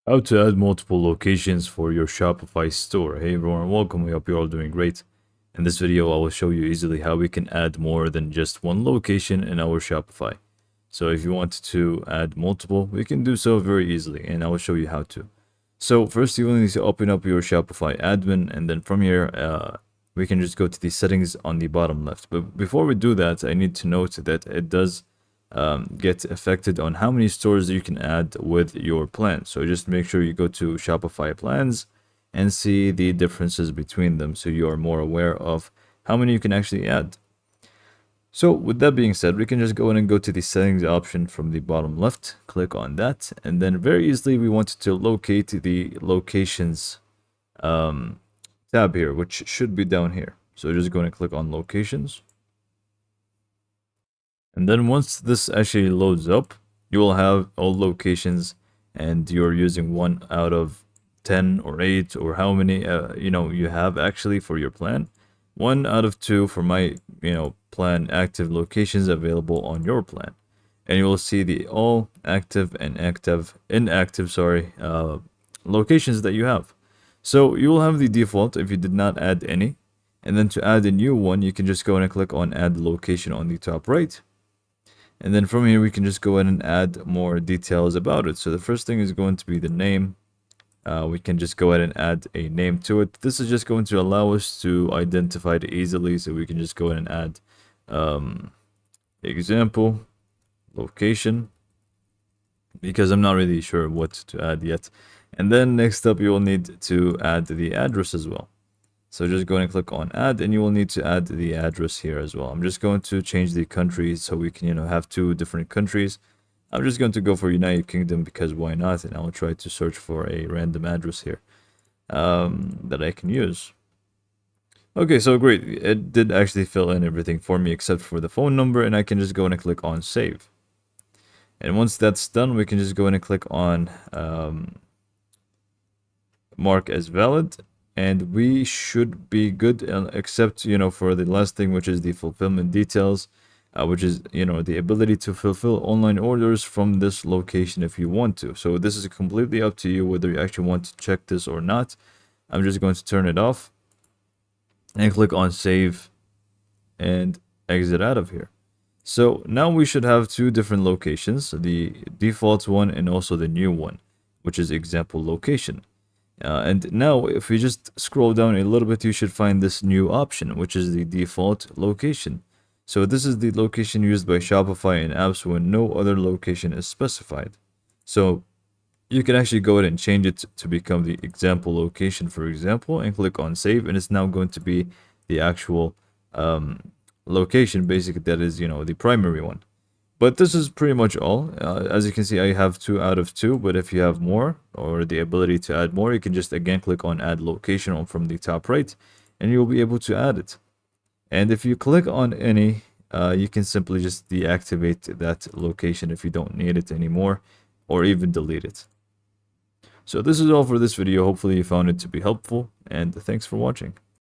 How to add multiple locations for your Shopify store. Hey everyone, welcome. We hope you're all doing great. In this video, I will show you easily how we can add more than just one location in our Shopify. So if you want to add multiple, we can do so very easily, and I will show you how to. So first, you will need to open up your Shopify admin, and then from here, we can just go to the settings on the bottom left. But before we do that, I need to note that it does get affected on how many stores you can add with your plan. So just make sure you go to Shopify plans and see the differences between them so you are more aware of how many you can actually add. So with that being said, we can just go in and go to the settings option from the bottom left, click on that, and then very easily we want to locate the locations tab here, which should be down here. So just going to click on locations. And then once this actually loads up, you will have all locations and you're using 1 out of 10 or 8 or how many you have actually for your plan. 1 out of 2 for my plan active locations available on your plan. And you will see the all active and inactive locations that you have. So you will have the default if you did not add any. And then to add a new one, you can just go and click on add location on the top right. And then from here, we can just go ahead and add more details about it. So the first thing is going to be the name. We can just go ahead and add a name to it. This is just going to allow us to identify it easily. So we can just go ahead and add example, location, because I'm not really sure what to add yet. And then next up, you will need to add the address as well. So just go and click on add, and you will need to add the address here as well. I'm just going to change the country so we can, have 2 different countries. I'm just going to go for United Kingdom because why not? And I'll try to search for a random address here that I can use. Okay, so great. It did actually fill in everything for me except for the phone number, and I can just go and click on save. And once that's done, we can just go in and click on mark as valid. And we should be good, except, for the last thing, which is the fulfillment details, which is, the ability to fulfill online orders from this location if you want to. So this is completely up to you whether you actually want to check this or not. I'm just going to turn it off and click on save and exit out of here. So now we should have 2 different locations, the default one and also the new one, which is example location. And now if we just scroll down a little bit, you should find this new option, which is the default location. So this is the location used by Shopify in apps when no other location is specified. So you can actually go ahead and change it to become the example location, for example, and click on save, and it's now going to be the actual location, basically, that is, the primary one. But this is pretty much all. As you can see, I have 2 out of 2, but if you have more or the ability to add more, you can just again click on add location from the top right, and you'll be able to add it. And if you click on any, you can simply just deactivate that location if you don't need it anymore, or even delete it. So this is all for this video. Hopefully you found it to be helpful, and thanks for watching.